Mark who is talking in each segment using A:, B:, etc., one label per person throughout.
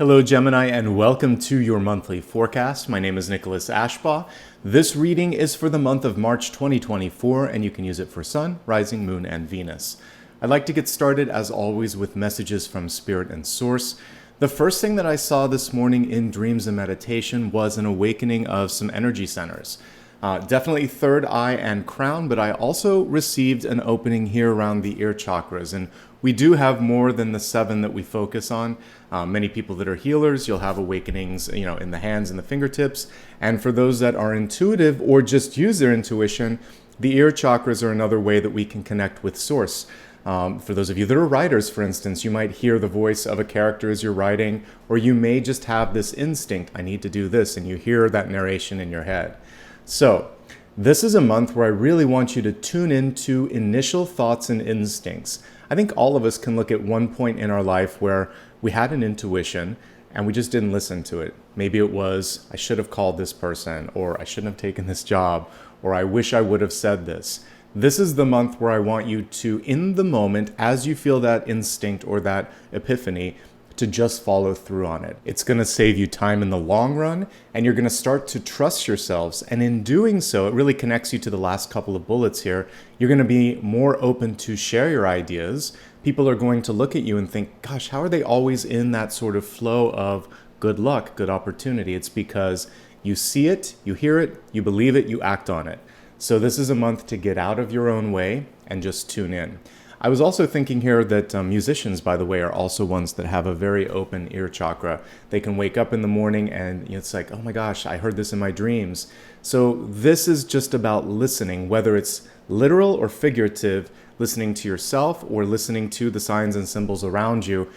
A: Hello Gemini and welcome to your monthly forecast. My name is Nicholas Ashbaugh. This reading is for the month of March 2024 and you can use it for Sun, Rising, Moon, and Venus. I'd like to get started as always with messages from Spirit and Source. The first thing that I saw this morning in dreams and meditation was an awakening of some energy centers. Definitely third eye and crown, but I also received an opening here around the ear chakras. And we do have more than the 7 that we focus on. Many people that are healers, you'll have awakenings, in the hands and the fingertips. And for those that are intuitive or just use their intuition, the ear chakras are another way that we can connect with Source. For those of you that are writers, for instance, you might hear the voice of a character as you're writing, or you may just have this instinct, I need to do this, and you hear that narration in your head. So, this is a month where I really want you to tune into initial thoughts and instincts. I think all of us can look at one point in our life where we had an intuition and we just didn't listen to it. Maybe it was, I should have called this person, or I shouldn't have taken this job, or I wish I would have said this. This is the month where I want you to, in the moment, as you feel that instinct or that epiphany, to just follow through on it. It's going to save you time in the long run, and you're going to start to trust yourselves. And in doing so, it really connects you to the last couple of bullets here. You're going to be more open to share your ideas. People are going to look at you and think, gosh, how are they always in that sort of flow of good luck, good opportunity? It's because you see it, you hear it, you believe it, you act on it. So this is a month to get out of your own way and just tune in. I was also thinking here that musicians, by the way, are also ones that have a very open ear chakra. They can wake up in the morning and it's like, oh my gosh, I heard this in my dreams. So this is just about listening, whether it's literal or figurative, listening to yourself or listening to the signs and symbols around you.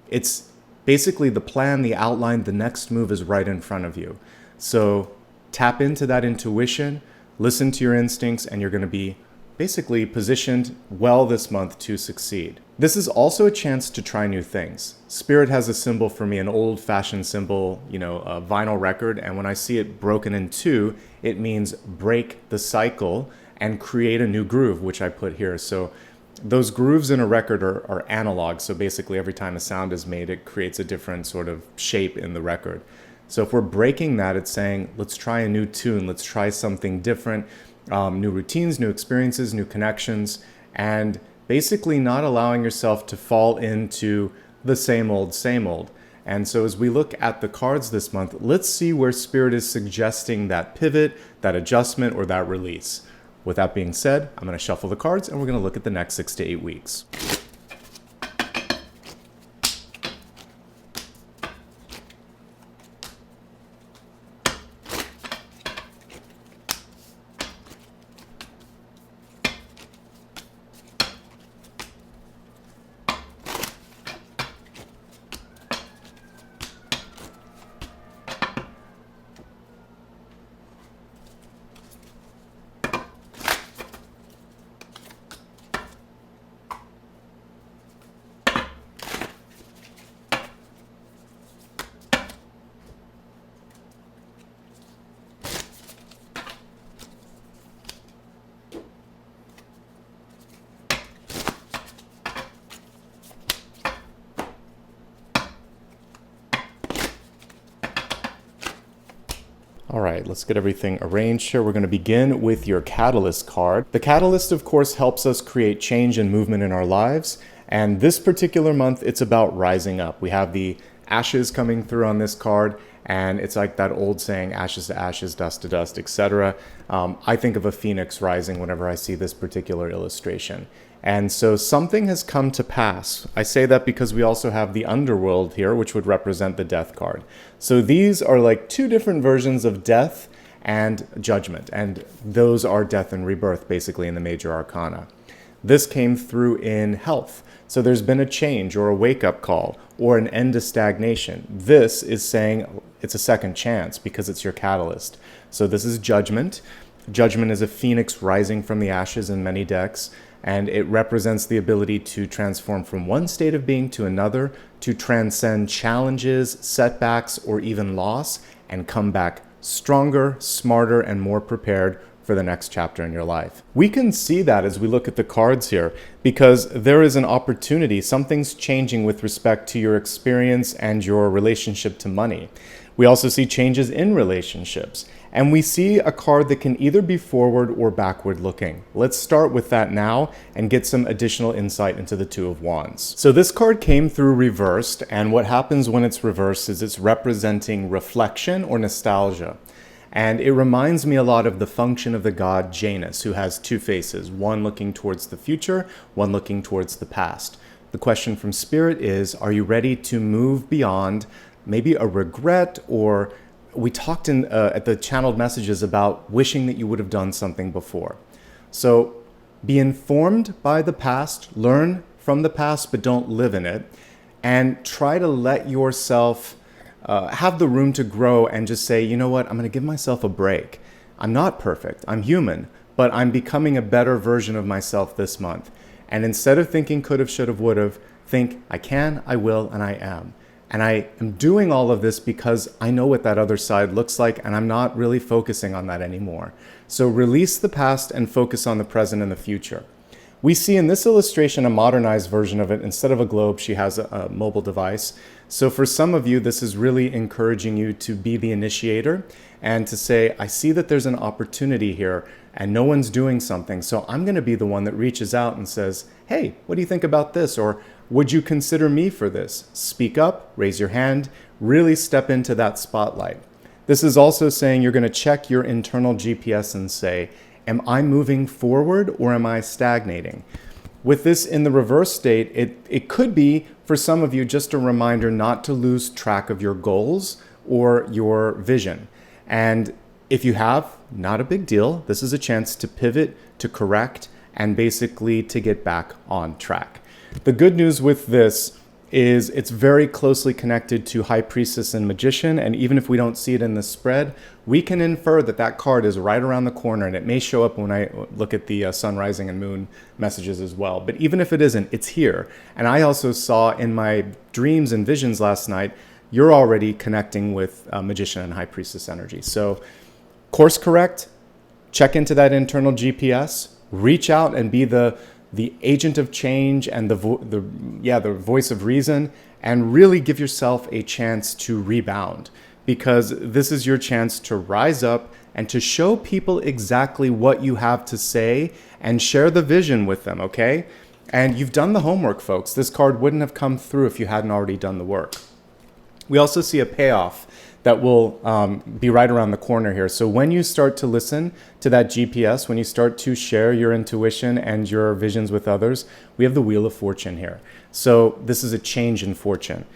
A: It's basically the plan, the outline, the next move is right in front of you. So tap into that intuition, listen to your instincts, and you're going to be basically positioned well this month to succeed. This is also a chance to try new things. Spirit has a symbol for me, an old-fashioned symbol, a vinyl record, and when I see it broken in two, it means break the cycle and create a new groove, which I put here. So those grooves in a record are analog, so basically every time a sound is made, it creates a different sort of shape in the record. So if we're breaking that, it's saying, let's try a new tune, let's try something different, new routines, new experiences, new connections, and basically not allowing yourself to fall into the same old, same old. And so as we look at the cards this month, let's see where Spirit is suggesting that pivot, that adjustment, or that release. With that being said, I'm going to shuffle the cards and we're going to look at the next 6 to 8 weeks. All right, let's get everything arranged here. We're going to begin with your Catalyst card. The Catalyst, of course, helps us create change and movement in our lives. And this particular month, it's about rising up. We have the ashes coming through on this card, and it's like that old saying, ashes to ashes, dust to dust, etc. I think of a phoenix rising whenever I see this particular illustration. And so something has come to pass. I say that because we also have the underworld here, which would represent the death card. So these are like two different versions of death and judgment. And those are death and rebirth, basically, in the major arcana. This came through in health. So there's been a change or a wake-up call or an end to stagnation. This is saying it's a second chance because it's your catalyst. So this is judgment. Judgment is a phoenix rising from the ashes in many decks, and it represents the ability to transform from one state of being to another, to transcend challenges, setbacks, or even loss, and come back stronger, smarter, and more prepared for the next chapter in your life. We can see that as we look at the cards here, because there is an opportunity. Something's changing with respect to your experience and your relationship to money. We also see changes in relationships. And we see a card that can either be forward or backward looking. Let's start with that now and get some additional insight into the Two of Wands. So this card came through reversed, and what happens when it's reversed is it's representing reflection or nostalgia. And it reminds me a lot of the function of the god Janus, who has two faces, one looking towards the future, one looking towards the past. The question from Spirit is, are you ready to move beyond maybe a regret, or we talked at the channeled messages about wishing that you would have done something before. So be informed by the past, learn from the past, but don't live in it, and try to let yourself have the room to grow and just say, you know what, I'm going to give myself a break. I'm not perfect, I'm human, but I'm becoming a better version of myself this month. And instead of thinking could have, should have, would have, think I can, I will, and I am. And I am doing all of this because I know what that other side looks like, and I'm not really focusing on that anymore. So release the past and focus on the present and the future. We see in this illustration a modernized version of it. Instead of a globe, she has a mobile device. So for some of you, this is really encouraging you to be the initiator and to say, I see that there's an opportunity here and no one's doing something. So I'm going to be the one that reaches out and says, hey, what do you think about this? Or would you consider me for this? Speak up, raise your hand, really step into that spotlight. This is also saying you're going to check your internal GPS and say, am I moving forward or am I stagnating? With this in the reverse state, it could be for some of you just a reminder not to lose track of your goals or your vision. And if you have, not a big deal. This is a chance to pivot, to correct, and basically to get back on track. The good news with this is it's very closely connected to High Priestess and Magician, and even if we don't see it in the spread, we can infer that that card is right around the corner, and it may show up when I look at the Sun, Rising, and Moon messages as well. But even if it isn't, it's here. And I also saw in my dreams and visions last night, you're already connecting with Magician and High Priestess energy. So course correct, check into that internal GPS, reach out and be the agent of change and the voice of reason, and really give yourself a chance to rebound, because this is your chance to rise up and to show people exactly what you have to say and share the vision with them, okay? And you've done the homework, folks. This card wouldn't have come through if you hadn't already done the work. We also see a payoff that will be right around the corner here. So when you start to listen to that GPS, when you start to share your intuition and your visions with others, we have the Wheel of Fortune here. So this is a change in fortune.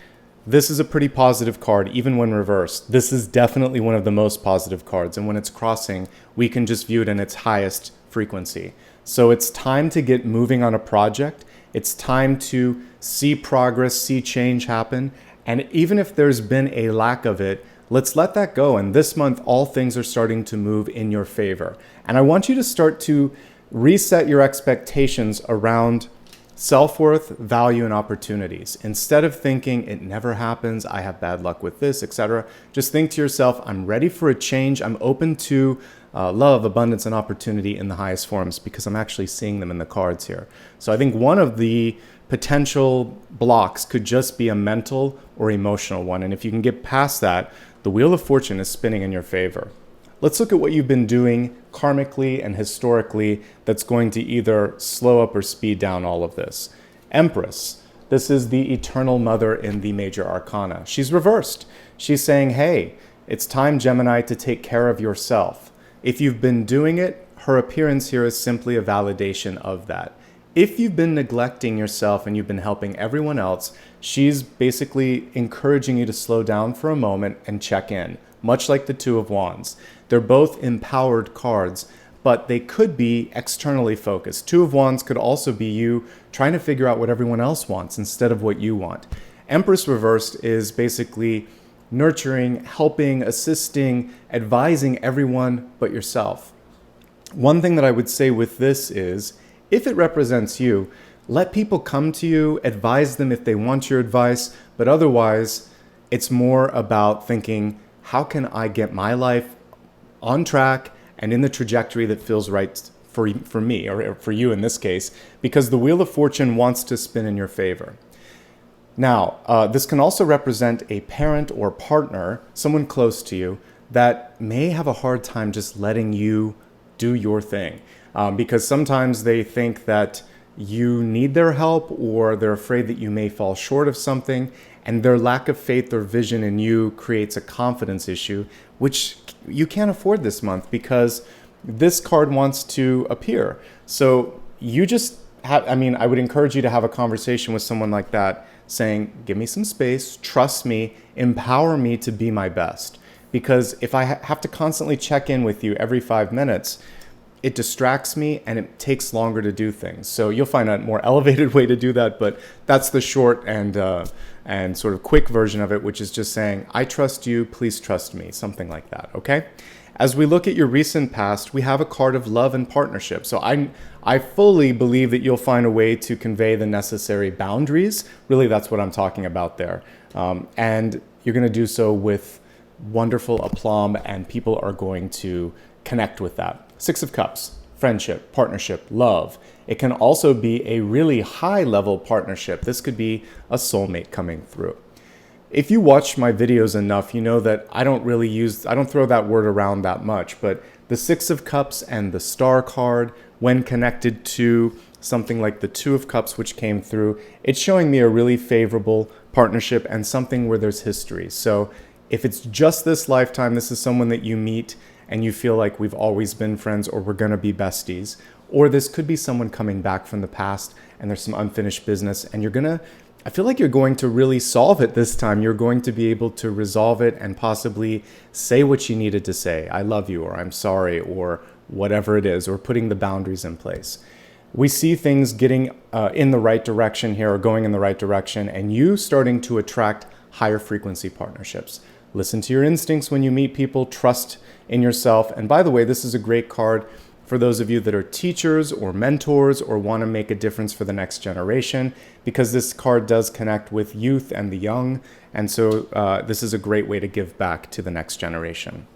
A: This is a pretty positive card, even when reversed. This is definitely one of the most positive cards. And when it's crossing, we can just view it in its highest frequency. So it's time to get moving on a project. It's time to see progress, see change happen. And even if there's been a lack of it, let's let that go. And this month, all things are starting to move in your favor. And I want you to start to reset your expectations around self-worth, value, and opportunities. Instead of thinking it never happens, I have bad luck with this, etc., just think to yourself, I'm ready for a change. I'm open to love, abundance, and opportunity in the highest forms, because I'm actually seeing them in the cards here. So I think one of the potential blocks could just be a mental or emotional one. And if you can get past that, the Wheel of Fortune is spinning in your favor. Let's look at what you've been doing karmically and historically that's going to either slow up or speed down all of this. Empress. This is the eternal mother in the major arcana. She's reversed. She's saying, hey, it's time, Gemini, to take care of yourself. If you've been doing it, her appearance here is simply a validation of that. If you've been neglecting yourself and you've been helping everyone else, she's basically encouraging you to slow down for a moment and check in, much like the Two of Wands. They're both empowered cards, but they could be externally focused. Two of Wands could also be you trying to figure out what everyone else wants instead of what you want. Empress reversed is basically nurturing, helping, assisting, advising everyone but yourself. One thing that I would say with this is, if it represents you, let people come to you, advise them if they want your advice, but otherwise, it's more about thinking, how can I get my life on track and in the trajectory that feels right for me, or for you in this case, because the Wheel of Fortune wants to spin in your favor. Now, this can also represent a parent or partner, someone close to you, that may have a hard time just letting you do your thing. Because sometimes they think that you need their help, or they're afraid that you may fall short of something, and their lack of faith or vision in you creates a confidence issue, which you can't afford this month because this card wants to appear. So you just have, I would encourage you to have a conversation with someone like that, saying, give me some space, trust me, empower me to be my best. Because if I have to constantly check in with you every 5 minutes, it distracts me and it takes longer to do things. So you'll find a more elevated way to do that, but that's the short and sort of quick version of it, which is just saying, I trust you, please trust me, something like that, okay? As we look at your recent past, we have a card of love and partnership. So I fully believe that you'll find a way to convey the necessary boundaries. Really, that's what I'm talking about there. And you're going to do so with wonderful aplomb, and people are going to connect with that. 6 of Cups, friendship, partnership, love. It can also be a really high level partnership. This could be a soulmate coming through. If you watch my videos enough, you know that I don't throw that word around that much, but the 6 of Cups and the Star card, when connected to something like the 2 of Cups, which came through, it's showing me a really favorable partnership and something where there's history. So if it's just this lifetime, this is someone that you meet and you feel like we've always been friends, or we're gonna be besties, or this could be someone coming back from the past and there's some unfinished business, and I feel like you're going to really solve it this time. You're going to be able to resolve it and possibly say what you needed to say. I love you, or I'm sorry, or whatever it is, or putting the boundaries in place. We see things getting in the right direction here, or going in the right direction, and you starting to attract higher frequency partnerships. Listen to your instincts when you meet people, trust in yourself. And by the way, this is a great card for those of you that are teachers or mentors or want to make a difference for the next generation, because this card does connect with youth and the young. And so this is a great way to give back to the next generation.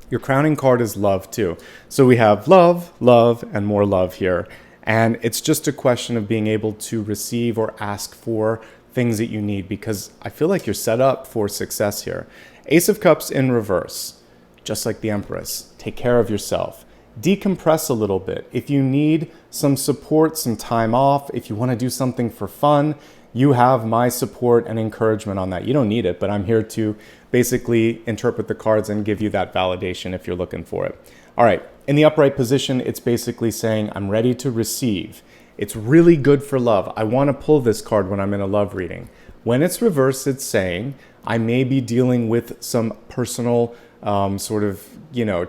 A: Your crowning card is love too. So we have love, love, and more love here. And it's just a question of being able to receive or ask for things that you need, because I feel like you're set up for success here. Ace of Cups in reverse, just like the Empress. Take care of yourself. Decompress a little bit. If you need some support, some time off, if you want to do something for fun, you have my support and encouragement on that. You don't need it, but I'm here to basically interpret the cards and give you that validation if you're looking for it. All right, in the upright position, it's basically saying I'm ready to receive. It's really good for love. I want to pull this card when I'm in a love reading. When it's reversed, it's saying I may be dealing with some personal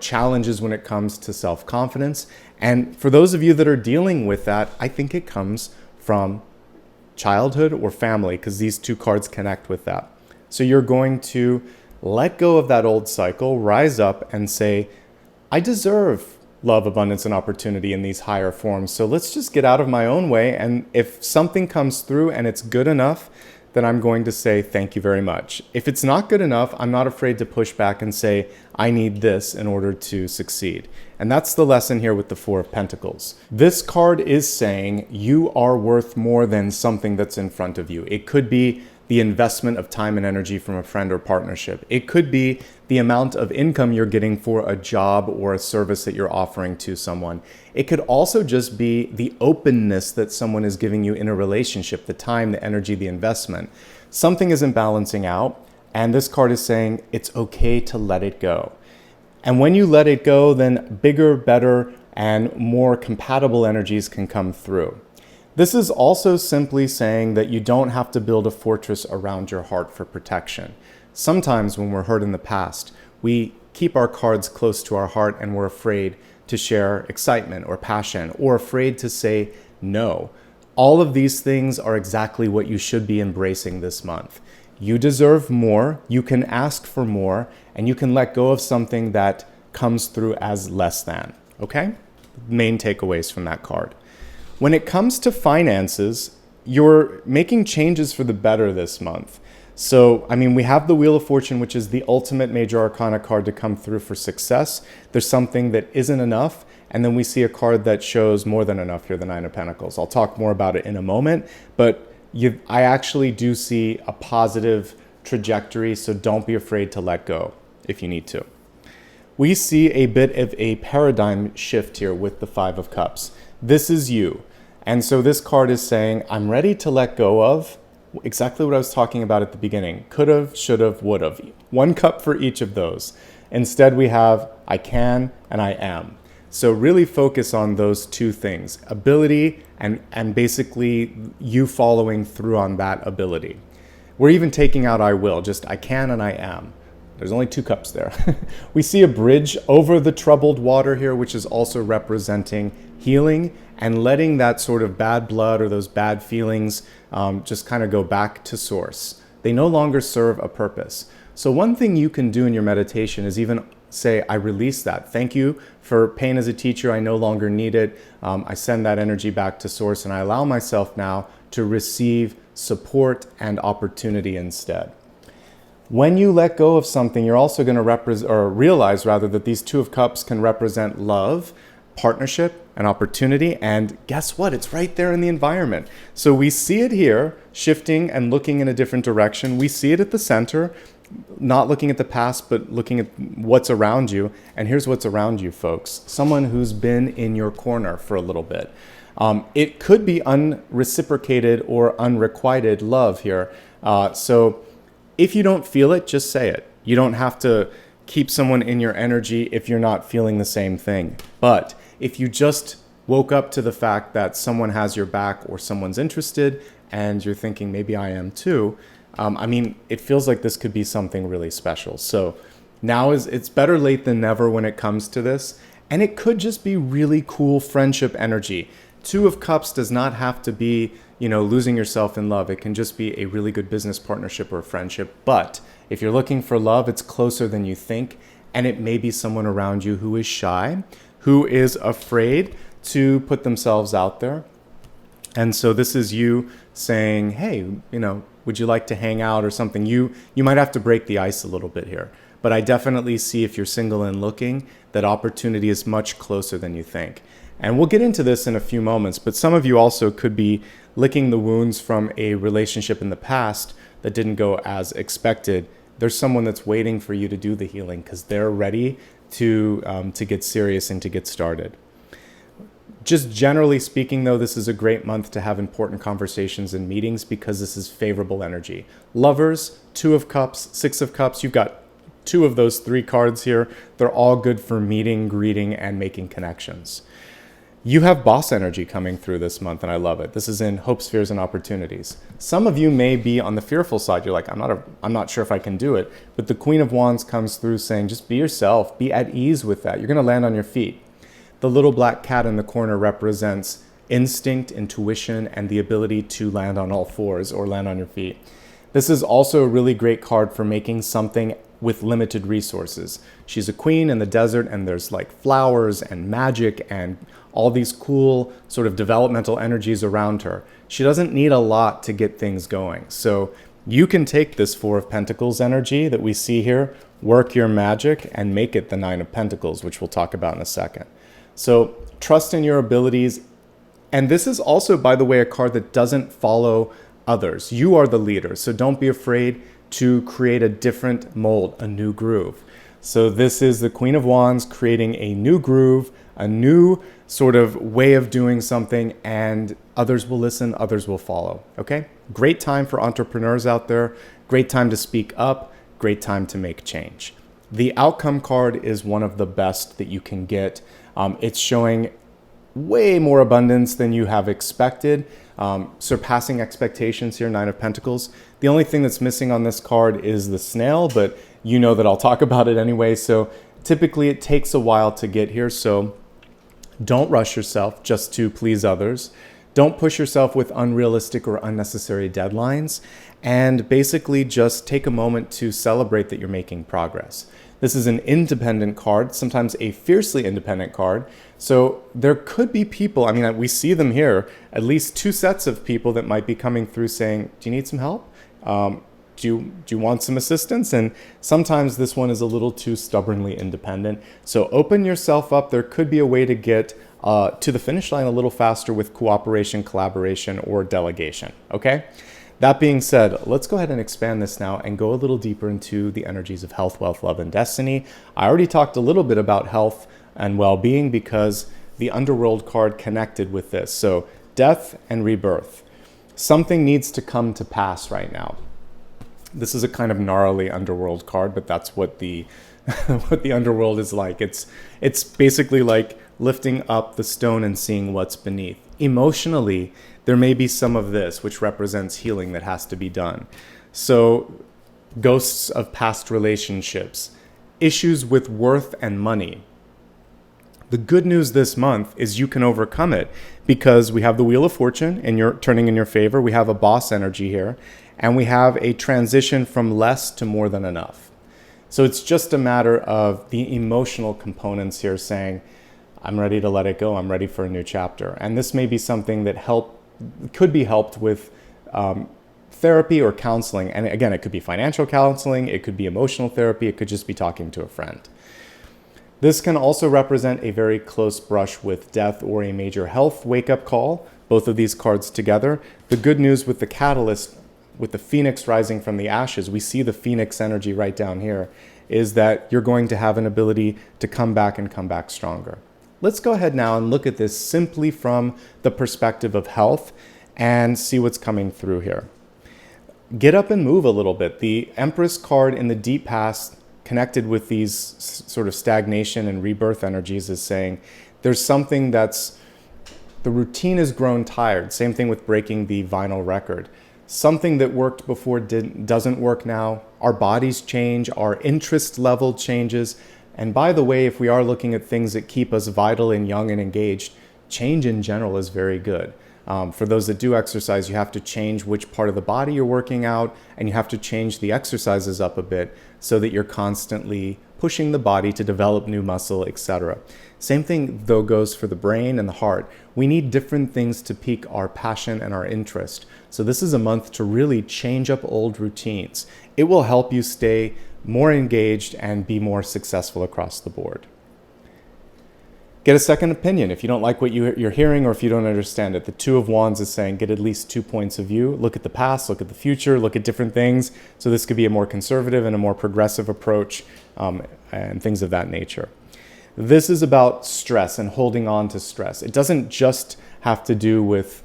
A: challenges when it comes to self-confidence. And for those of you that are dealing with that, I think it comes from childhood or family, because these two cards connect with that. So you're going to let go of that old cycle, rise up and say, I deserve love, abundance, and opportunity in these higher forms. So let's just get out of my own way. And if something comes through and it's good enough, then I'm going to say, thank you very much. If it's not good enough, I'm not afraid to push back and say, I need this in order to succeed. And that's the lesson here with the Four of Pentacles. This card is saying you are worth more than something that's in front of you. It could be the investment of time and energy from a friend or partnership. It could be the amount of income you're getting for a job or a service that you're offering to someone. It could also just be the openness that someone is giving you in a relationship, the time, the energy, the investment. Something isn't balancing out, and this card is saying it's okay to let it go. And when you let it go, then bigger, better, and more compatible energies can come through. This is also simply saying that you don't have to build a fortress around your heart for protection. Sometimes when we're hurt in the past, we keep our cards close to our heart and we're afraid to share excitement or passion, or afraid to say no. All of these things are exactly what you should be embracing this month. You deserve more, you can ask for more, and you can let go of something that comes through as less than, okay? Main takeaways from that card. When it comes to finances, you're making changes for the better this month. So, I mean, we have the Wheel of Fortune, which is the ultimate major arcana card to come through for success. There's something that isn't enough. And then we see a card that shows more than enough here, the Nine of Pentacles. I'll talk more about it in a moment, but I actually do see a positive trajectory. So don't be afraid to let go if you need to. We see a bit of a paradigm shift here with the Five of Cups. This is you. And so this card is saying, I'm ready to let go of exactly what I was talking about at the beginning. Could've, should've, would've. One cup for each of those. Instead, we have I can and I am. So really focus on those two things, ability and basically you following through on that ability. We're even taking out I will, just I can and I am. There's only two cups there. We see a bridge over the troubled water here, which is also representing healing and letting that sort of bad blood or those bad feelings just kind of go back to source. They no longer serve a purpose. So one thing you can do in your meditation is even say, I release that. Thank you for pain as a teacher. I no longer need it. I send that energy back to source and I allow myself now to receive support and opportunity instead. When you let go of something, you're also going to realize that these Two of Cups can represent love, partnership, and opportunity. And guess what? It's right there in the environment. So we see it here, shifting and looking in a different direction. We see it at the center, not looking at the past, but looking at what's around you. And here's what's around you, folks. Someone who's been in your corner for a little bit. It could be unreciprocated or unrequited love here. So if you don't feel it, just say it. You don't have to keep someone in your energy if you're not feeling the same thing. But if you just woke up to the fact that someone has your back or someone's interested and you're thinking, maybe I am too, I mean, it feels like this could be something really special. So now it's better late than never when it comes to this. And it could just be really cool friendship energy. Two of Cups does not have to be, losing yourself in love. It can just be a really good business partnership or a friendship. But if you're looking for love, it's closer than you think. And it may be someone around you who is shy, who is afraid to put themselves out there. And so this is you saying, hey, would you like to hang out or something? You might have to break the ice a little bit here. But I definitely see, if you're single and looking, that opportunity is much closer than you think. And we'll get into this in a few moments, but some of you also could be licking the wounds from a relationship in the past that didn't go as expected. There's someone that's waiting for you to do the healing because they're ready to get serious and to get started. Just generally speaking, though, this is a great month to have important conversations and meetings because this is favorable energy. Lovers, Two of Cups, Six of Cups, you've got two of those three cards here. They're all good for meeting, greeting, and making connections. You have boss energy coming through this month, and I love it. This is in hopes, fears, and opportunities. Some of you may be on the fearful side. You're like, I'm not sure if I can do it. But the Queen of Wands comes through saying, just be yourself. Be at ease with that. You're going to land on your feet. The little black cat in the corner represents instinct, intuition, and the ability to land on all fours or land on your feet. This is also a really great card for making something with limited resources. She's a queen in the desert, and there's like flowers and magic and all these cool sort of developmental energies around her. She doesn't need a lot to get things going. So you can take this Four of Pentacles energy that we see here, work your magic, and make it the Nine of Pentacles, which we'll talk about in a second. So trust in your abilities. And this is also, by the way, a card that doesn't follow others. You are the leader, so don't be afraid to create a different mold, a new groove. So this is the Queen of Wands creating a new groove, a new sort of way of doing something, and others will listen, others will follow, okay? Great time for entrepreneurs out there, great time to speak up, great time to make change. The outcome card is one of the best that you can get. It's showing way more abundance than you have expected, surpassing expectations here, Nine of Pentacles. The only thing that's missing on this card is the snail, but you know that I'll talk about it anyway. So typically it takes a while to get here. So don't rush yourself just to please others. Don't push yourself with unrealistic or unnecessary deadlines. And basically just take a moment to celebrate that you're making progress. This is an independent card, sometimes a fiercely independent card. So there could be people, I mean, we see them here, at least two sets of people that might be coming through saying, do you need some help? do you want some assistance? And sometimes this one is a little too stubbornly independent. So open yourself up. There could be a way to get to the finish line a little faster with cooperation, collaboration, or delegation, okay? That being said, let's go ahead and expand this now and go a little deeper into the energies of health, wealth, love, and destiny. I already talked a little bit about health and well-being because the underworld card connected with this. So death and rebirth. Something needs to come to pass right now. This is a kind of gnarly underworld card, but that's what the what the underworld is like. It's basically like lifting up the stone and seeing what's beneath. Emotionally, there may be some of this, which represents healing that has to be done. So ghosts of past relationships, issues with worth and money. The good news this month is you can overcome it because we have the Wheel of Fortune and you're turning in your favor. We have a boss energy here, and we have a transition from less to more than enough. So it's just a matter of the emotional components here saying, I'm ready to let it go. I'm ready for a new chapter. And this may be something that could be helped with therapy or counseling. And again, it could be financial counseling. It could be emotional therapy. It could just be talking to a friend. This can also represent a very close brush with death or a major health wake-up call, both of these cards together. The good news with the catalyst, with the phoenix rising from the ashes, we see the phoenix energy right down here, is that you're going to have an ability to come back and come back stronger. Let's go ahead now and look at this simply from the perspective of health and see what's coming through here. Get up and move a little bit. The Empress card in the deep past connected with these sort of stagnation and rebirth energies is saying there's something the routine has grown tired. Same thing with breaking the vinyl record. Something that worked before doesn't work now. Our bodies change, our interest level changes. And by the way, if we are looking at things that keep us vital and young and engaged, change in general is very good. For those that do exercise, you have to change which part of the body you're working out, and you have to change the exercises up a bit so that you're constantly pushing the body to develop new muscle, etc. Same thing, though, goes for the brain and the heart. We need different things to pique our passion and our interest. So this is a month to really change up old routines. It will help you stay more engaged and be more successful across the board. Get a second opinion if you don't like what you're hearing or if you don't understand it. The Two of Wands is saying get at least 2 points of view. Look at the past, look at the future, look at different things. So this could be a more conservative and a more progressive approach and things of that nature. This is about stress and holding on to stress. It doesn't just have to do with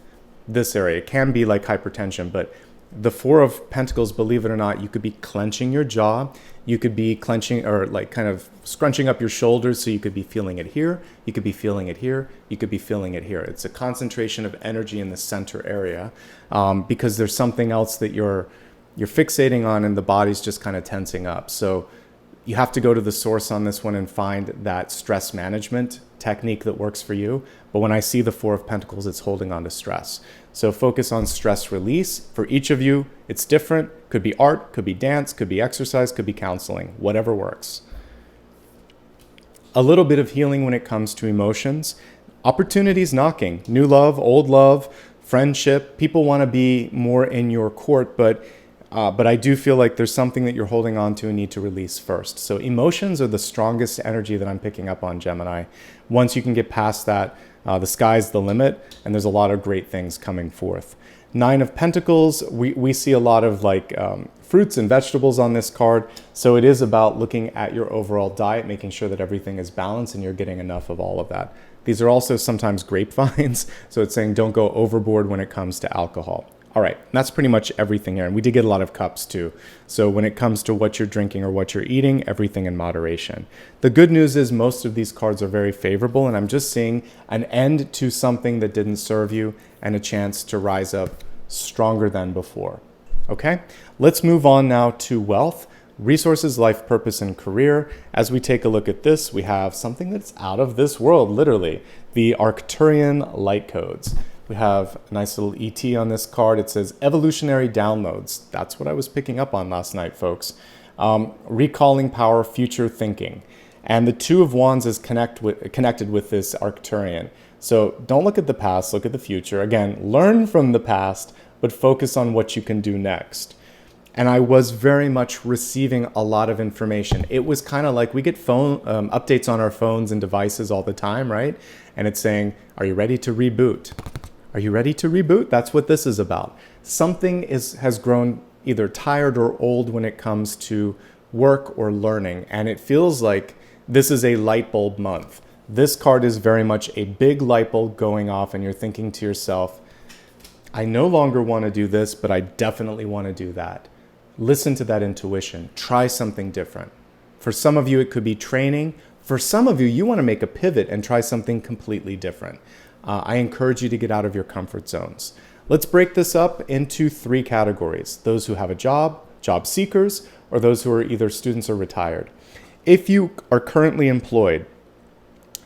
A: this area. It can be like hypertension, but the Four of Pentacles, believe it or not, you could be clenching your jaw. You could be clenching or like kind of scrunching up your shoulders, so you could be feeling it here. You could be feeling it here. You could be feeling it here. It's a concentration of energy in the center area because there's something else that you're fixating on and the body's just kind of tensing up. So you have to go to the source on this one and find that stress management technique that works for you. But when I see the Four of Pentacles, it's holding on to stress. So focus on stress release. For each of you, it's different. Could be art, could be dance, could be exercise, could be counseling, whatever works. A little bit of healing when it comes to emotions. Opportunities knocking. New love, old love, friendship. People want to be more in your court, but I do feel like there's something that you're holding on to and need to release first. So emotions are the strongest energy that I'm picking up on, Gemini. Once you can get past that, the sky's the limit, and there's a lot of great things coming forth. Nine of Pentacles, we see a lot of fruits and vegetables on this card. So it is about looking at your overall diet, making sure that everything is balanced and you're getting enough of all of that. These are also sometimes grapevines. So it's saying don't go overboard when it comes to alcohol. All right, that's pretty much everything here. And we did get a lot of cups too. So when it comes to what you're drinking or what you're eating, everything in moderation. The good news is most of these cards are very favorable, and I'm just seeing an end to something that didn't serve you and a chance to rise up stronger than before. Okay, let's move on now to wealth, resources, life, purpose, and career. As we take a look at this, we have something that's out of this world, literally, the Arcturian light codes. We have a nice little ET on this card. It says evolutionary downloads. That's what I was picking up on last night, folks. Recalling power, future thinking. And the Two of Wands is connected with this Arcturian. So don't look at the past, look at the future. Again, learn from the past, but focus on what you can do next. and I was very much receiving a lot of information. It was kind of like we get phone updates on our phones and devices all the time, right? And it's saying, are you ready to reboot? Are you ready to reboot? That's what this is about. Something has grown either tired or old when it comes to work or learning, and it feels like this is a light bulb month. This card is very much a big light bulb going off, and you're thinking to yourself, I no longer want to do this, but I definitely want to do that. Listen to that intuition. Try something different. For some of you, it could be training. For some of you, you want to make a pivot and try something completely different. I encourage you to get out of your comfort zones. Let's break this up into 3 categories: those who have a job, job seekers, or those who are either students or retired. If you are currently employed,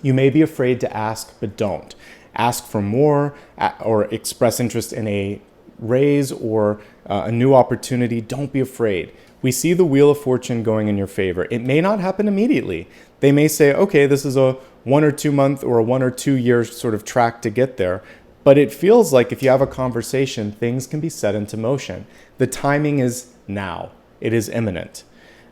A: you may be afraid to ask, but don't. Ask for more or express interest in a raise or a new opportunity. Don't be afraid. We see the Wheel of Fortune going in your favor. It may not happen immediately. They may say, okay, this is a 1 or 2 month or a 1 or 2 year sort of track to get there. But it feels like if you have a conversation, things can be set into motion. The timing is now. It is imminent.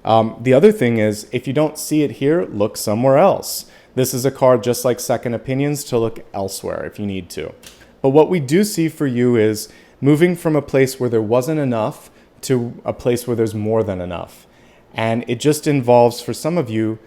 A: The other thing is, if you don't see it here, look somewhere else. This is a card just like second opinions to look elsewhere if you need to. But what we do see for you is moving from a place where there wasn't enough to a place where there's more than enough. And it just involves, for some of you,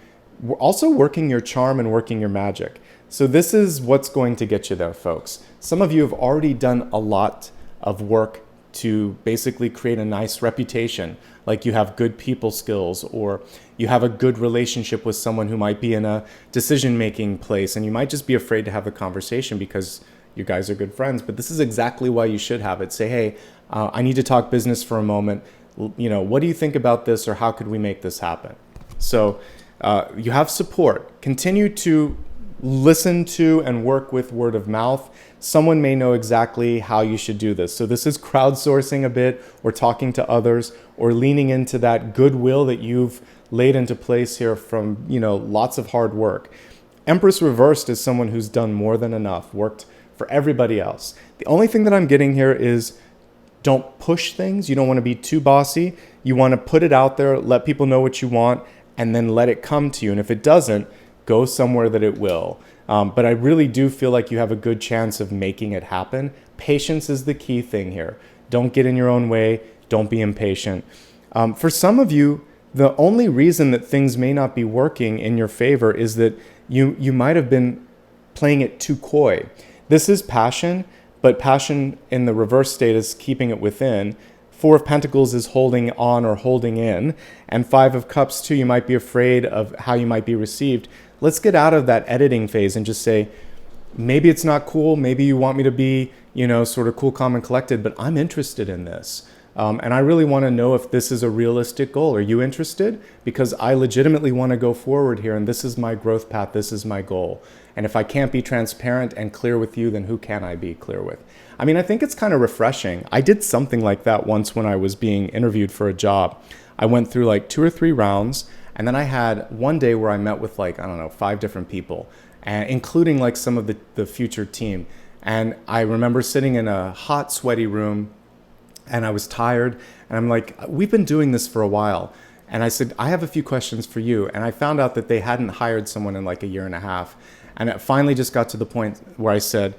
A: also working your charm and working your magic. So this is what's going to get you there, folks. Some of you have already done a lot of work to basically create a nice reputation, like you have good people skills, or you have a good relationship with someone who might be in a decision-making place, and you might just be afraid to have the conversation because you guys are good friends. But this is exactly why you should have it. Say, hey, I need to talk business for a moment. What do you think about this, or how could we make this happen? So you have support. Continue to listen to and work with word of mouth. Someone may know exactly how you should do this. So this is crowdsourcing a bit, or talking to others, or leaning into that goodwill that you've laid into place here from, lots of hard work. Empress reversed is someone who's done more than enough, worked for everybody else. The only thing that I'm getting here is don't push things. You don't want to be too bossy. You want to put it out there, let people know what you want, and then let it come to you. And if it doesn't, go somewhere that it will. But I really do feel like you have a good chance of making it happen. Patience is the key thing here. Don't get in your own way. Don't be impatient. For some of you, the only reason that things may not be working in your favor is that you might have been playing it too coy. This is passion, but passion in the reverse state is keeping it within. 4 of Pentacles is holding on or holding in. And 5 of Cups too, you might be afraid of how you might be received. Let's get out of that editing phase and just say, maybe it's not cool. Maybe you want me to be, sort of cool, calm, and collected, but I'm interested in this. And I really want to know if this is a realistic goal. Are you interested? Because I legitimately want to go forward here, and this is my growth path. This is my goal. And if I can't be transparent and clear with you, then who can I be clear with? I think it's kind of refreshing. I did something like that once when I was being interviewed for a job. I went through like 2 or 3 rounds, and then I had one day where I met with 5 different people, including like some of the future team. And I remember sitting in a hot, sweaty room, and I was tired, and I'm like, we've been doing this for a while. And I said, I have a few questions for you. And I found out that they hadn't hired someone in like a year and a half. And it finally just got to the point where I said,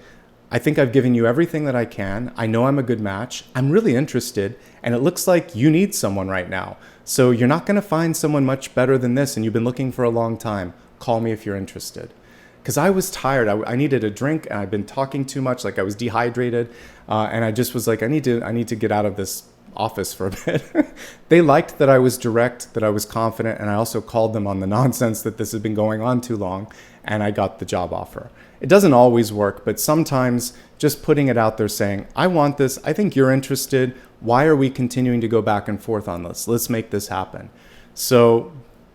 A: I think I've given you everything that I can. I know I'm a good match. I'm really interested. And it looks like you need someone right now. So you're not going to find someone much better than this. And you've been looking for a long time. Call me if you're interested. Because I was tired. I needed a drink, and I'd been talking too much. Like I was dehydrated. And I just was like, I need to get out of this office for a bit. They liked that I was direct, that I was confident. And I also called them on the nonsense that this had been going on too long. And I got the job offer. It doesn't always work, but sometimes just putting it out there saying, I want this. I think you're interested. Why are we continuing to go back and forth on this? Let's make this happen. So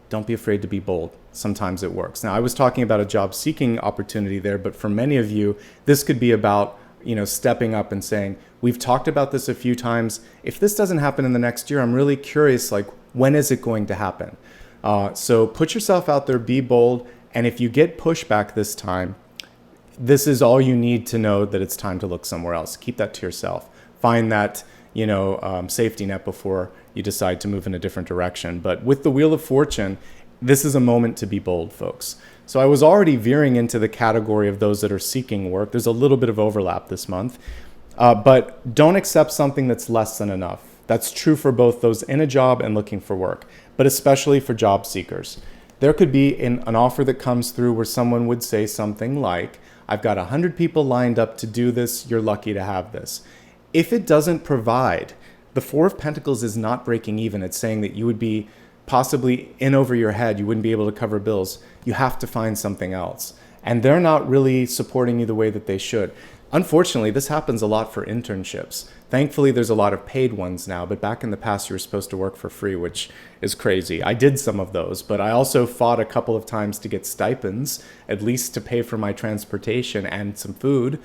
A: don't be afraid to be bold. Sometimes it works. Now, I was talking about a job seeking opportunity there, but for many of you, this could be about, stepping up and saying, we've talked about this a few times. If this doesn't happen in the next year, I'm really curious, when is it going to happen? So put yourself out there, be bold. And if you get pushback this time, this is all you need to know that it's time to look somewhere else. Keep that to yourself. Find that, safety net before you decide to move in a different direction. But with the Wheel of Fortune, this is a moment to be bold, folks. So I was already veering into the category of those that are seeking work. There's a little bit of overlap this month. But don't accept something that's less than enough. That's true for both those in a job and looking for work, but especially for job seekers. There could be an offer that comes through where someone would say something like, I've got 100 people lined up to do this. You're lucky to have this. If it doesn't provide, the Four of Pentacles is not breaking even. It's saying that you would be possibly in over your head. You wouldn't be able to cover bills. You have to find something else. And they're not really supporting you the way that they should. Unfortunately, this happens a lot for internships. Thankfully, there's a lot of paid ones now, but back in the past, you were supposed to work for free, which is crazy. I did some of those, but I also fought a couple of times to get stipends, at least to pay for my transportation and some food,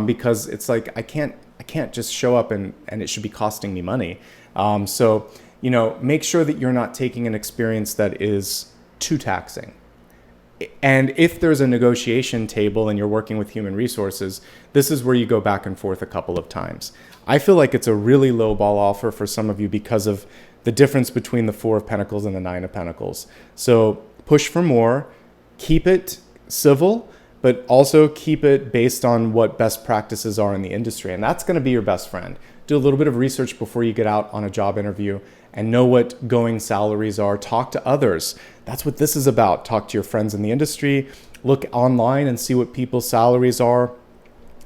A: because it's like I can't just show up and it should be costing me money. So, make sure that you're not taking an experience that is too taxing. And if there's a negotiation table and you're working with human resources, this is where you go back and forth a couple of times. I feel like it's a really low ball offer for some of you because of the difference between the Four of Pentacles and the Nine of Pentacles. So push for more, keep it civil, but also keep it based on what best practices are in the industry. And that's going to be your best friend. Do a little bit of research before you get out on a job interview and know what going salaries are. Talk to others. That's what this is about. Talk to your friends in the industry. Look online and see what people's salaries are.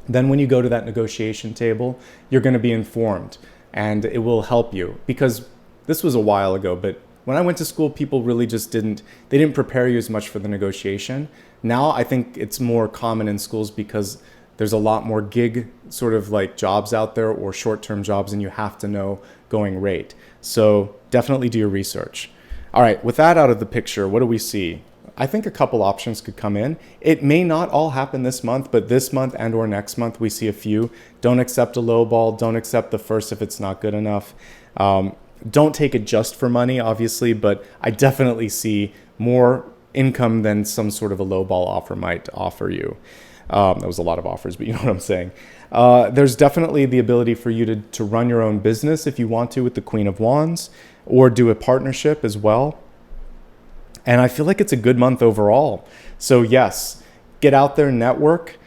A: Then when you go to that negotiation table, you're going to be informed and it will help you, because this was a while ago, but when I went to school, people really just didn't prepare you as much for the negotiation. Now I think it's more common in schools because there's a lot more gig sort of like jobs out there or short-term jobs, and you have to know going rate. So definitely do your research. All right, with that out of the picture, what do we see? I think a couple options could come in. It may not all happen this month, but this month and or next month, we see a few. Don't accept a low ball. Don't accept the first if it's not good enough. Don't take it just for money, obviously, but I definitely see more income than some sort of a low ball offer might offer you. That was a lot of offers, but you know what I'm saying. There's definitely the ability for you to run your own business if you want to with the Queen of Wands, or do a partnership as well. And I feel like it's a good month overall. So yes, get out there, network,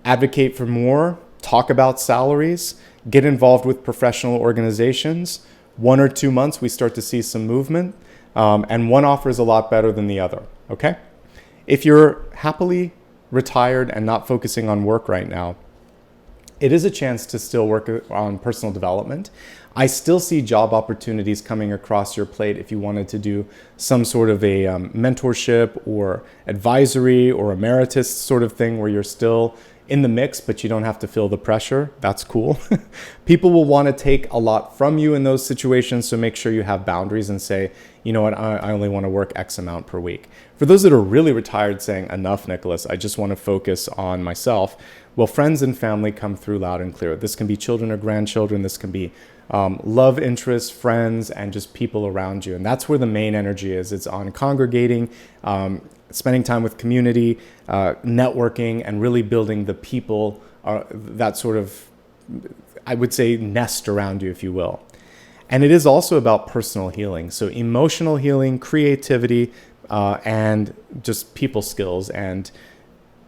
A: advocate for more, talk about salaries, get involved with professional organizations. 1 or 2 months, we start to see some movement, and one offer is a lot better than the other, okay? If you're happily retired and not focusing on work right now, it is a chance to still work on personal development. I still see job opportunities coming across your plate if you wanted to do some sort of a mentorship or advisory or emeritus sort of thing where you're still in the mix, but you don't have to feel the pressure. That's cool. People will want to take a lot from you in those situations, so make sure you have boundaries and say, you know what, I only want to work X amount per week. For those that are really retired saying, enough, Nicholas, I just want to focus on myself. Well, friends and family come through loud and clear. This can be children or grandchildren. This can be love interests, friends, and just people around you. And that's where the main energy is. It's on congregating, spending time with community, networking, and really building the people, that sort of, I would say, nest around you, if you will. And it is also about personal healing. So emotional healing, creativity, and just people skills and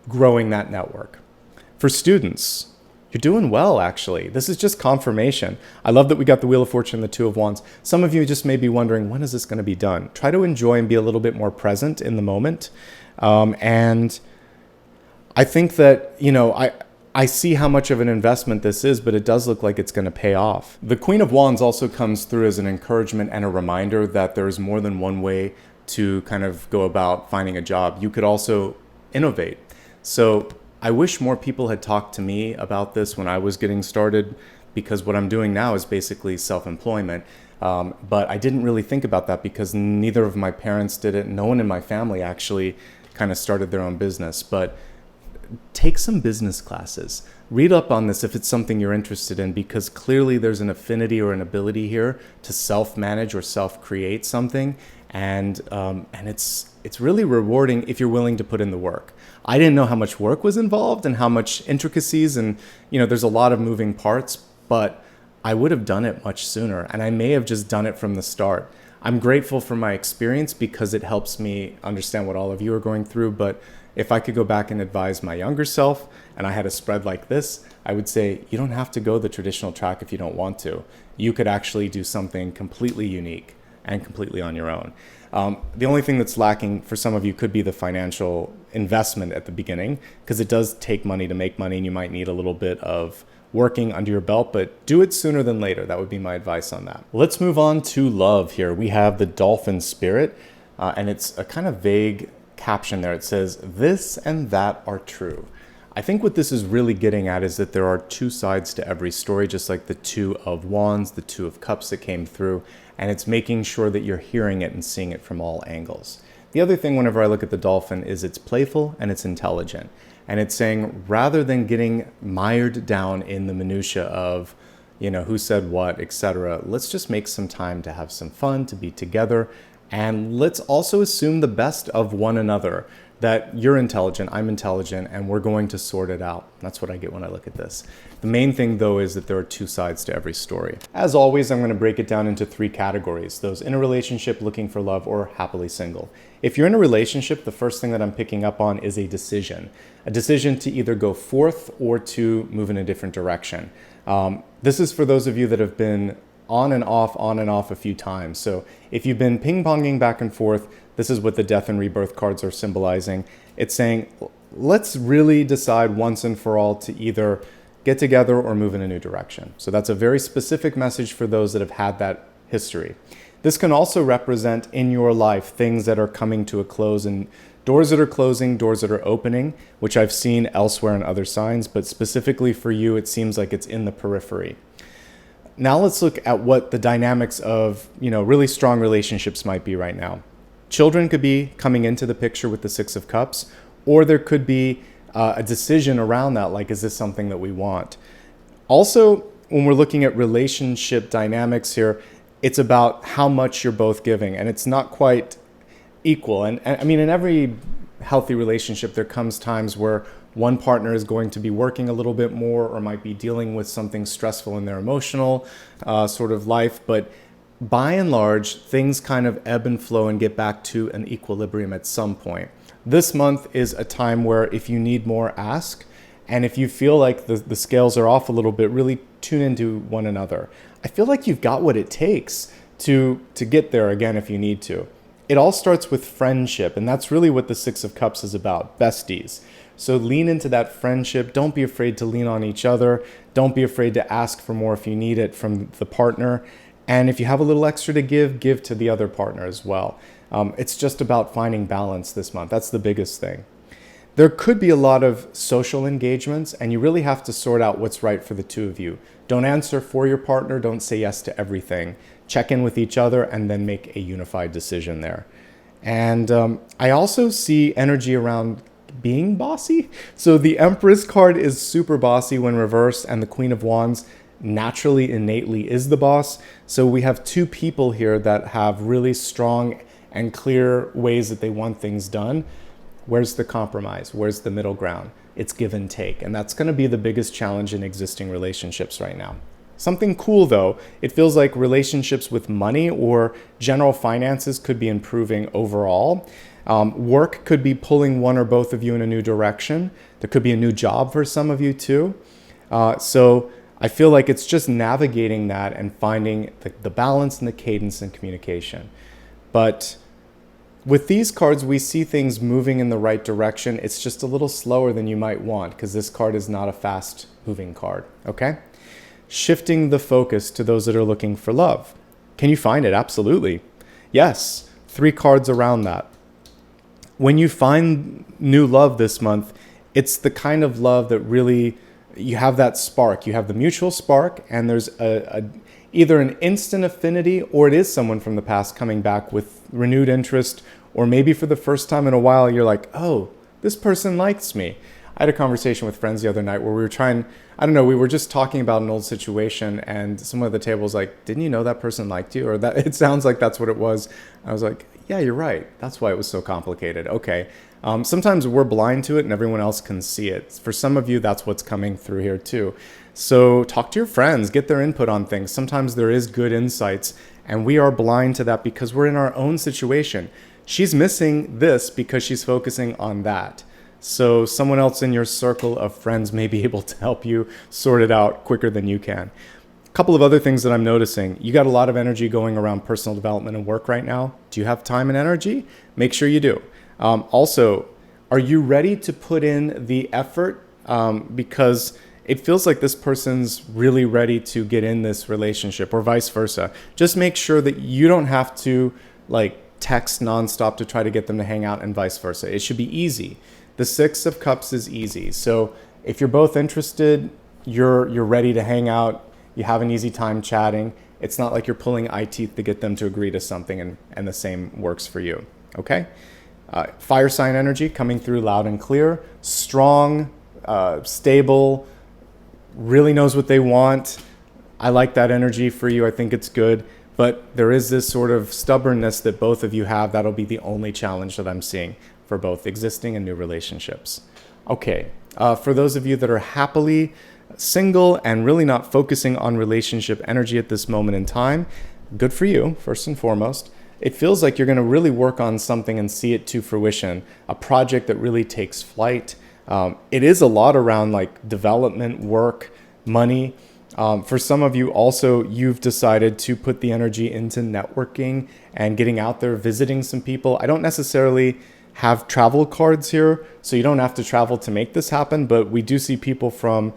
A: growing that network. For students, you're doing well, actually. This is just confirmation. I love that we got the Wheel of Fortune and the Two of Wands. Some of you just may be wondering, when is this going to be done? Try to enjoy and be a little bit more present in the moment. And I think that, I see how much of an investment this is, but it does look like it's going to pay off. The Queen of Wands also comes through as an encouragement and a reminder that there's more than one way to kind of go about finding a job. You could also innovate. So I wish more people had talked to me about this when I was getting started, because what I'm doing now is basically self-employment. But I didn't really think about that because neither of my parents did it. No one in my family actually kind of started their own business. But take some business classes. Read up on this if it's something you're interested in, because clearly there's an affinity or an ability here to self-manage or self-create something. And it's really rewarding if you're willing to put in the work. I didn't know how much work was involved and how much intricacies, and there's a lot of moving parts, but I would have done it much sooner, and I may have just done it from the start. I'm grateful for my experience because it helps me understand what all of you are going through. But if I could go back and advise my younger self and I had a spread like this, I would say you don't have to go the traditional track if you don't want to. You could actually do something completely unique and completely on your own. The only thing that's lacking for some of you could be the financial investment at the beginning, because it does take money to make money and you might need a little bit of working under your belt, but do it sooner than later. That would be my advice on that. Let's move on to love here. We have the dolphin spirit, and it's a kind of vague caption there. It says, "This and that are true." I think what this is really getting at is that there are two sides to every story, just like the Two of Wands, the Two of Cups that came through, and it's making sure that you're hearing it and seeing it from all angles. The other thing whenever I look at the dolphin is it's playful and it's intelligent. And it's saying, rather than getting mired down in the minutia of, who said what, etc., let's just make some time to have some fun, to be together. And let's also assume the best of one another, that you're intelligent, I'm intelligent, and we're going to sort it out. That's what I get when I look at this. The main thing, though, is that there are two sides to every story. As always, I'm going to break it down into three categories: those in a relationship, looking for love, or happily single. If you're in a relationship, the first thing that I'm picking up on is a decision to either go forth or to move in a different direction. This is for those of you that have been on and off a few times. So if you've been ping-ponging back and forth, this is what the death and rebirth cards are symbolizing. It's saying, let's really decide once and for all to either get together or move in a new direction. So that's a very specific message for those that have had that history. This can also represent in your life things that are coming to a close and doors that are closing, doors that are opening, which I've seen elsewhere in other signs, but specifically for you, it seems like it's in the periphery. Now let's look at what the dynamics of, really strong relationships might be right now. Children could be coming into the picture with the Six of Cups, or there could be a decision around that, like, is this something that we want? Also, when we're looking at relationship dynamics here, it's about how much you're both giving, and it's not quite equal. And I mean, in every healthy relationship, there comes times where one partner is going to be working a little bit more or might be dealing with something stressful in their emotional sort of life. But by and large, things kind of ebb and flow and get back to an equilibrium at some point. This month is a time where if you need more, ask. And if you feel like the scales are off a little bit, really tune into one another. I feel like you've got what it takes to get there again if you need to. It all starts with friendship, and that's really what the Six of Cups is about, besties. So lean into that friendship. Don't be afraid to lean on each other. Don't be afraid to ask for more if you need it from the partner. And if you have a little extra to give to the other partner as well. It's just about finding balance this month. That's the biggest thing. There could be a lot of social engagements, and you really have to sort out what's right for the two of you. Don't answer for your partner. Don't say yes to everything. Check in with each other and then make a unified decision there. And I also see energy around being bossy. So the Empress card is super bossy when reversed, and the Queen of Wands naturally, innately is the boss. So we have two people here that have really strong and clear ways that they want things done. Where's the compromise? Where's the middle ground? It's give and take. And that's going to be the biggest challenge in existing relationships right now. Something cool though, it feels like relationships with money or general finances could be improving overall. Work could be pulling one or both of you in a new direction. There could be a new job for some of you too. So I feel like it's just navigating that and finding the balance and the cadence and communication. But with these cards, we see things moving in the right direction. It's just a little slower than you might want because this card is not a fast moving card, okay? Shifting the focus to those that are looking for love. Can you find it? Absolutely. Yes, 3 cards around that. When you find new love this month, it's the kind of love that really, you have that spark. You have the mutual spark, and there's either an instant affinity or it is someone from the past coming back with renewed interest, or maybe for the first time in a while, you're like, oh, this person likes me. I had a conversation with friends the other night where we were just talking about an old situation, and someone at the table was like, didn't you know that person liked you? Or that it sounds like that's what it was. I was like, Yeah, you're right. That's why it was so complicated. Okay. Sometimes we're blind to it and everyone else can see it. For some of you, that's what's coming through here too. So talk to your friends, get their input on things. Sometimes there is good insights and we are blind to that because we're in our own situation. She's missing this because she's focusing on that. So someone else in your circle of friends may be able to help you sort it out quicker than you can. A couple of other things that I'm noticing. You got a lot of energy going around personal development and work right now. Do you have time and energy? Make sure you do. Also, are you ready to put in the effort? Because it feels like this person's really ready to get in this relationship or vice versa. Just make sure that you don't have to text nonstop to try to get them to hang out and vice versa. It should be easy. The Six of Cups is easy. So if you're both interested, you're ready to hang out, you have an easy time chatting. It's not like you're pulling eye teeth to get them to agree to something, and the same works for you. Okay? Fire sign energy coming through loud and clear. Strong, stable, really knows what they want. I like that energy for you. I think it's good. But there is this sort of stubbornness that both of you have. That'll be the only challenge that I'm seeing for both existing and new relationships. Okay, for those of you that are happily single and really not focusing on relationship energy at this moment in time, good for you, first and foremost. It feels like you're going to really work on something and see it to fruition, a project that really takes flight. It is a lot around development, work, money. For some of you also, you've decided to put the energy into networking and getting out there, visiting some people. I don't necessarily have travel cards here, so you don't have to travel to make this happen, but we do see people from,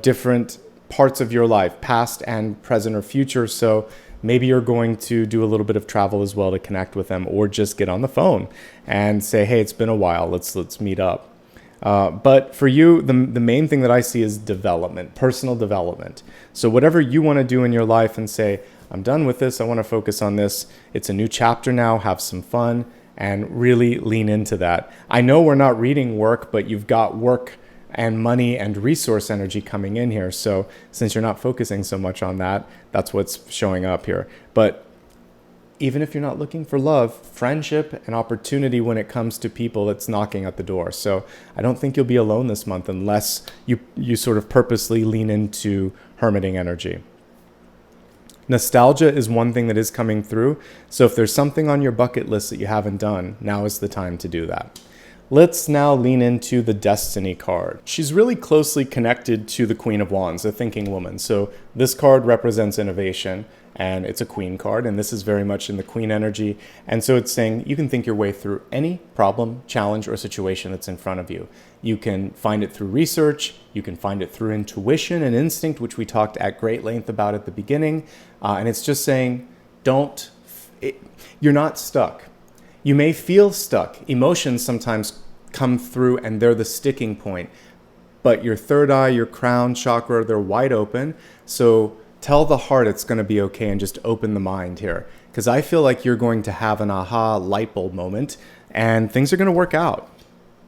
A: different parts of your life, past and present or future. So maybe you're going to do a little bit of travel as well to connect with them, or just get on the phone and say, hey, it's been a while, let's meet up. But for you, the main thing that I see is development, personal development. So whatever you want to do in your life and say, I'm done with this, I want to focus on this. It's a new chapter now, have some fun and really lean into that. I know we're not reading work, but you've got work and money and resource energy coming in here. So since you're not focusing so much on that, that's what's showing up here. But even if you're not looking for love, friendship and opportunity when it comes to people, that's knocking at the door. So I don't think you'll be alone this month unless you sort of purposely lean into hermiting energy. Nostalgia is one thing that is coming through. So if there's something on your bucket list that you haven't done, now is the time to do that. Let's now lean into the Destiny card. She's really closely connected to the Queen of Wands, the thinking woman. So this card represents innovation, and it's a Queen card, and this is very much in the Queen energy. And so it's saying you can think your way through any problem, challenge, or situation that's in front of you. You can find it through research. You can find it through intuition and instinct, which we talked at great length about at the beginning. And it's just saying, you're not stuck. You may feel stuck. Emotions sometimes come through and they're the sticking point. But your third eye, your crown chakra, they're wide open. So tell the heart it's going to be okay and just open the mind here. Because I feel like you're going to have an aha light bulb moment and things are going to work out.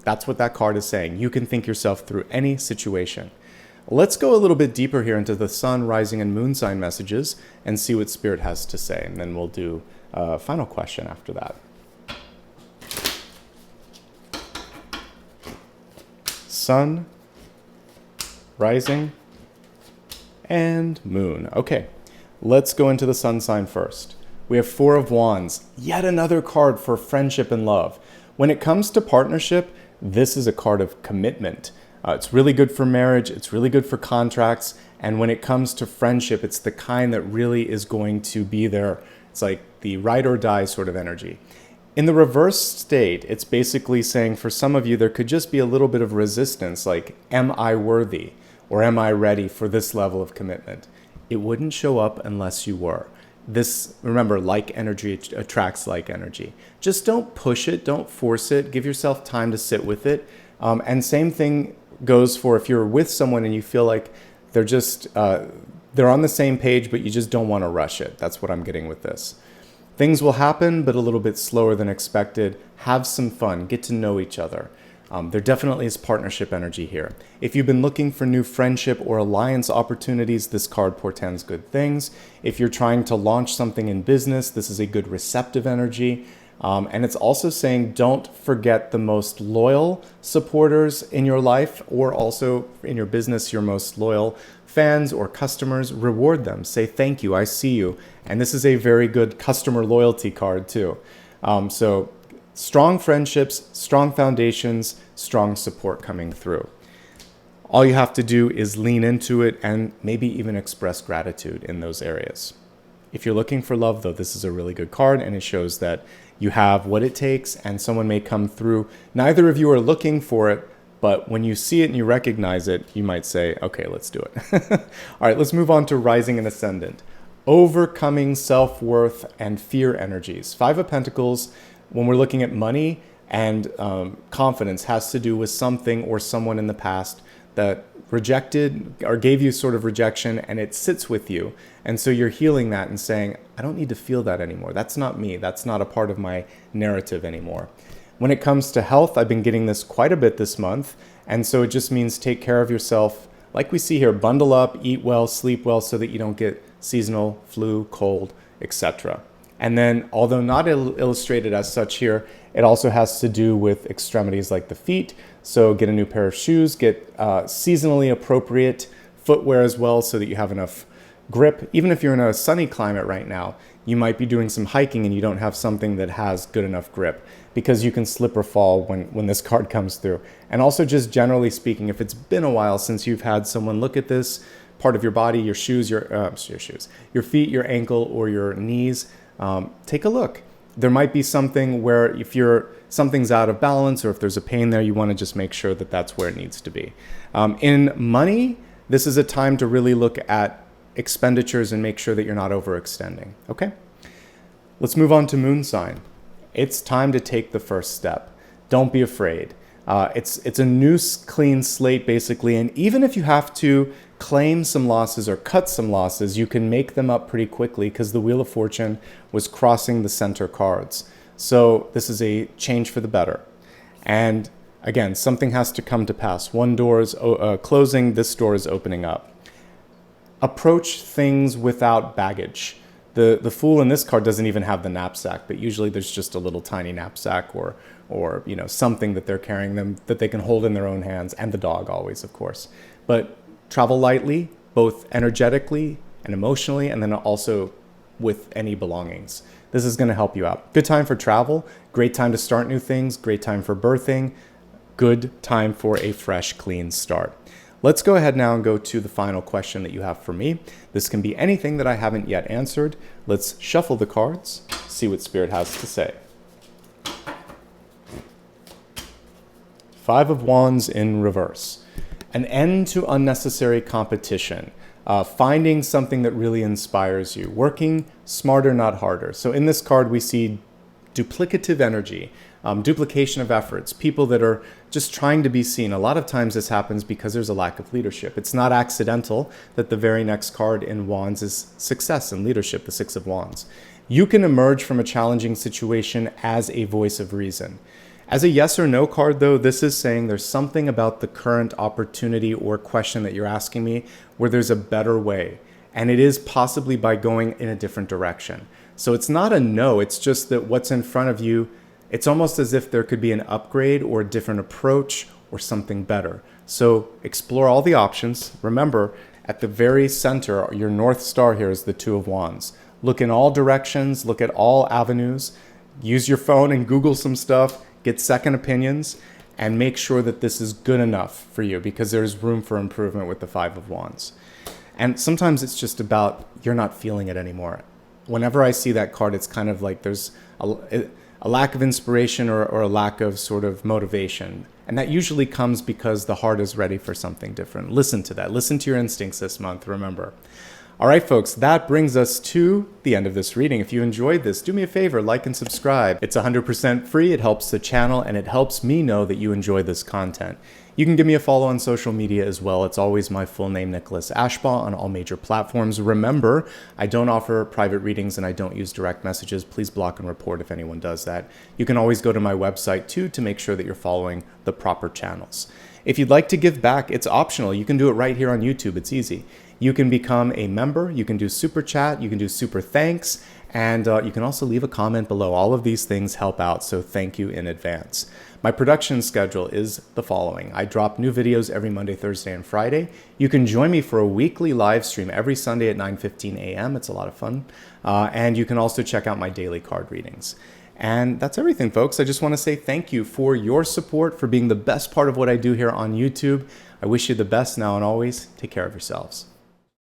A: That's what that card is saying. You can think yourself through any situation. Let's go a little bit deeper here into the sun, rising, and moon sign messages and see what Spirit has to say. And then we'll do a final question after that. Sun, rising, and moon. Okay, let's go into the sun sign first. We have Four of Wands, yet another card for friendship and love. When it comes to partnership, this is a card of commitment. It's really good for marriage, it's really good for contracts, and when it comes to friendship, it's the kind that really is going to be there. It's like the ride or die sort of energy. In the reverse state, it's basically saying for some of you, there could just be a little bit of resistance, like, am I worthy? Or am I ready for this level of commitment? It wouldn't show up unless you were. This, remember, like energy attracts like energy. Just don't push it, don't force it, give yourself time to sit with it. And same thing goes for if you're with someone and you feel like they're on the same page, but you just don't want to rush it. That's what I'm getting with this. Things will happen, but a little bit slower than expected. Have some fun, get to know each other. There definitely is partnership energy here. If you've been looking for new friendship or alliance opportunities, this card portends good things. If you're trying to launch something in business, this is a good receptive energy. And it's also saying don't forget the most loyal supporters in your life, or also in your business, your most loyal fans or customers. Reward them. Say thank you, I see you. And this is a very good customer loyalty card too. So strong friendships, strong foundations, strong support coming through. All you have to do is lean into it and maybe even express gratitude in those areas. If you're looking for love, though, this is a really good card, and it shows that you have what it takes and someone may come through. Neither of you are looking for it, but when you see it and you recognize it, you might say, okay, let's do it. All right, let's move on to rising and ascendant. Overcoming self-worth and fear energies. Five of Pentacles, when we're looking at money and confidence, has to do with something or someone in the past that rejected or gave you sort of rejection, and it sits with you. And so you're healing that and saying, I don't need to feel that anymore. That's not me. That's not a part of my narrative anymore. When it comes to health, I've been getting this quite a bit this month. And so it just means take care of yourself. Like we see here, bundle up, eat well, sleep well, so that you don't get seasonal, flu, cold, etc. And then, although not illustrated as such here, it also has to do with extremities like the feet. So get a new pair of shoes, get seasonally appropriate footwear as well, so that you have enough grip. Even if you're in a sunny climate right now, you might be doing some hiking and you don't have something that has good enough grip, because you can slip or fall when this card comes through. And also, just generally speaking, if it's been a while since you've had someone look at this part of your body, your shoes, your feet, your ankle, or your knees, take a look. There might be something where if something's out of balance, or if there's a pain there, you want to just make sure that that's where it needs to be. In money, this is a time to really look at expenditures and make sure that you're not overextending. Okay? Let's move on to moon sign. It's time to take the first step. Don't be afraid. It's a new clean slate, basically, and even if you have to claim some losses or cut some losses, you can make them up pretty quickly, because the Wheel of Fortune was crossing the center cards. So this is a change for the better. And again, something has to come to pass. One door is closing, this door is opening up. Approach things without baggage. The Fool in this card doesn't even have the knapsack, but usually there's just a little tiny knapsack or something that they're carrying them that they can hold in their own hands, and the dog always, of course. But travel lightly, both energetically and emotionally, and then also with any belongings. This is going to help you out. Good time for travel, great time to start new things, great time for birthing, good time for a fresh, clean start. Let's go ahead now and go to the final question that you have for me. This can be anything that I haven't yet answered. Let's shuffle the cards, see what Spirit has to say. Five of Wands in reverse. An end to unnecessary competition. Finding something that really inspires you. Working smarter, not harder. So in this card, we see duplicative energy, duplication of efforts, people that are just trying to be seen. A lot of times this happens because there's a lack of leadership. It's not accidental that the very next card in Wands is success and leadership, the Six of Wands. You can emerge from a challenging situation as a voice of reason. As a yes or no card, though, this is saying there's something about the current opportunity or question that you're asking me where there's a better way. And it is possibly by going in a different direction. So it's not a no, it's just that what's in front of you, it's almost as if there could be an upgrade or a different approach or something better. So explore all the options. Remember, at the very center, your North Star here is the Two of Wands. Look in all directions, look at all avenues, use your phone and Google some stuff, get second opinions, and make sure that this is good enough for you, because there's room for improvement with the Five of Wands. And sometimes it's just about you're not feeling it anymore. Whenever I see that card, it's kind of like there's a lack of inspiration or a lack of sort of motivation. And that usually comes because the heart is ready for something different. Listen to that. Listen to your instincts this month, remember. All right, folks, that brings us to the end of this reading. If you enjoyed this, do me a favor, like and subscribe. It's 100% free. It helps the channel, and it helps me know that you enjoy this content. You can give me a follow on social media as well. It's always my full name, Nicholas Ashbaugh, on all major platforms. Remember, I don't offer private readings and I don't use direct messages. Please block and report if anyone does that. You can always go to my website too to make sure that you're following the proper channels. If you'd like to give back, it's optional. You can do it right here on YouTube. It's easy. You can become a member, you can do super chat, you can do super thanks, and you can also leave a comment below. All of these things help out, so thank you in advance. My production schedule is the following. I drop new videos every Monday, Thursday, and Friday. You can join me for a weekly live stream every Sunday at 9:15 a.m. It's a lot of fun. And you can also check out my daily card readings. And that's everything, folks. I just want to say thank you for your support, for being the best part of what I do here on YouTube. I wish you the best now and always. Take care of yourselves.